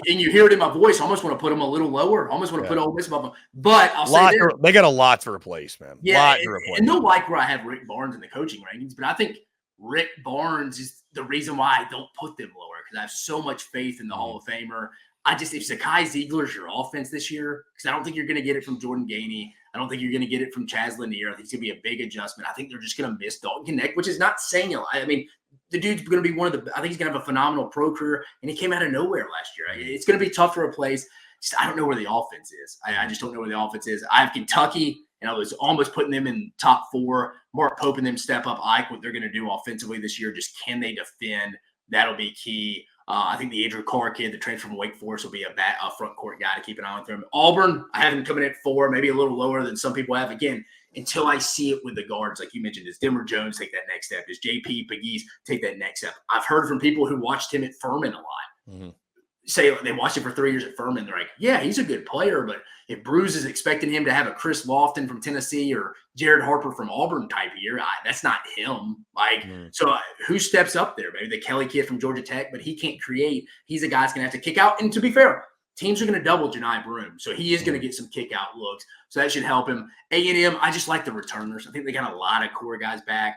and you hear it in my voice. I almost want to put them a little lower. I almost want to put Ole Miss above them. But I'll say this. They got a lot to replace, man. Yeah, and they'll like where I have Rick Barnes in the coaching rankings, but I think Rick Barnes is the reason why I don't put them lower because I have so much faith in the Hall of Famer. If Zakai Ziegler's your offense this year, because I don't think you're going to get it from Jordan Gainey. I don't think you're going to get it from Chaz Lanier. I think it's going to be a big adjustment. I think they're just going to miss Dalton Connect, which is not saying – I mean, the dude's going to be I think he's going to have a phenomenal pro career, and he came out of nowhere last year. It's going to be tough to replace. I don't know where the offense is. I just don't know where the offense is. I have Kentucky, and I was almost putting them in top 4. Mark Pope and them step up. I like what they're going to do offensively this year. Just can they defend? That'll be key. I think the Andrew Carr kid, the transfer from Wake Forest, will be a front court guy to keep an eye on him. Auburn, I have him coming in at 4, maybe a little lower than some people have. Again, until I see it with the guards, like you mentioned, does Denver Jones take that next step? Does JP Pegues take that next step? I've heard from people who watched him at Furman a lot. Say they watched him for 3 years at Furman. They're like, yeah, he's a good player, but if Bruce is expecting him to have a Chris Lofton from Tennessee or Jared Harper from Auburn type year, that's not him. So who steps up there? Maybe the Kelly kid from Georgia Tech, but he can't create. He's a guy that's going to have to kick out. And to be fair, teams are going to double Janai Broome, so he is going to get some kick out looks. So that should help him. A&M, I just like the returners. I think they got a lot of core guys back.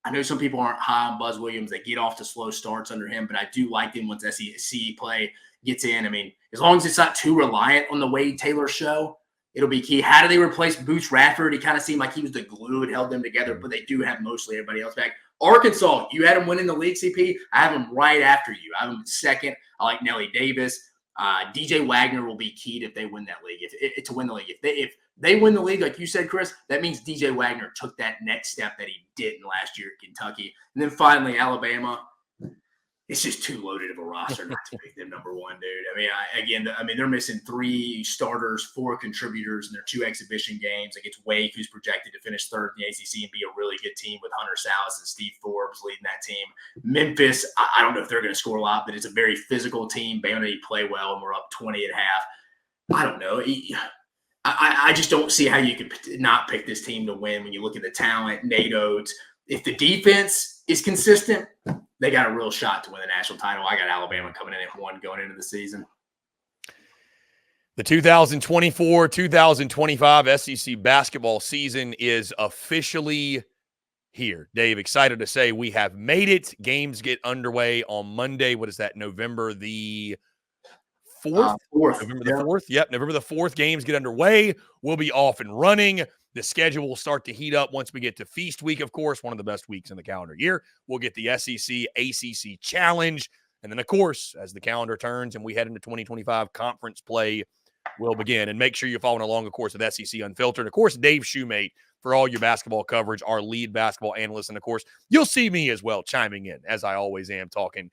I know some people aren't high on Buzz Williams. They get off to slow starts under him, but I do like him once SEC play gets in. I mean, as long as it's not too reliant on the Wade Taylor show, it'll be key. How do they replace Boots Radford? He kind of seemed like he was the glue that held them together, but they do have mostly everybody else back. Arkansas, you had them winning the league, CP. I have them right after you. I have them 2nd. I like Nelly Davis. DJ Wagner will be keyed if they win that league. To win the league, if they win the league, like you said, Chris, that means DJ Wagner took that next step that he didn't last year at Kentucky. And then finally, Alabama. it's just too loaded of a roster not to pick them number one, dude. I mean, they're missing 3 starters, 4 contributors in their 2 exhibition games against Wake, who's projected to finish 3rd in the ACC and be a really good team with Hunter Salas and Steve Forbes leading that team. Memphis, I don't know if they're going to score a lot, but it's a very physical team. Bama play well, and we're up 20 at half. I don't know. I just don't see how you could not pick this team to win when you look at the talent, Nate Oates. If the defense is consistent, they got a real shot to win the national title. I got Alabama coming in at 1 going into the season. The 2024-2025 SEC basketball season is officially here. Dave, excited to say we have made it. Games get underway on Monday. What is that, November the 4th? November the 4th. Yep, November the 4th. Games get underway. We'll be off and running. The schedule will start to heat up once we get to Feast Week, of course, one of the best weeks in the calendar year. We'll get the SEC ACC Challenge. And then, of course, as the calendar turns and we head into 2025, conference play will begin. And make sure you're following along, of course, with SEC Unfiltered. Of course, Dave Shumate for all your basketball coverage, our lead basketball analyst. And, of course, you'll see me as well chiming in, as I always am, talking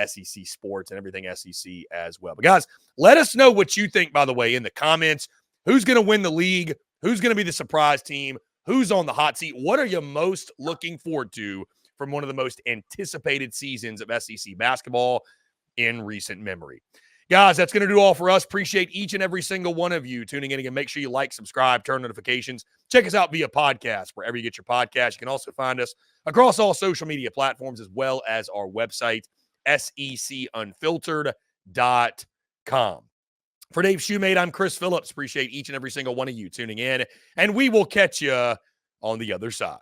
SEC sports and everything SEC as well. But, guys, let us know what you think, by the way, in the comments. Who's going to win the league? Who's going to be the surprise team? Who's on the hot seat? What are you most looking forward to from one of the most anticipated seasons of SEC basketball in recent memory? Guys, that's going to do all for us. Appreciate each and every single one of you tuning in again. Make sure you like, subscribe, turn notifications. Check us out via podcast, wherever you get your podcast. You can also find us across all social media platforms as well as our website, secunfiltered.com. For Dave Shumate, I'm Chris Phillips. Appreciate each and every single one of you tuning in, and we will catch you on the other side.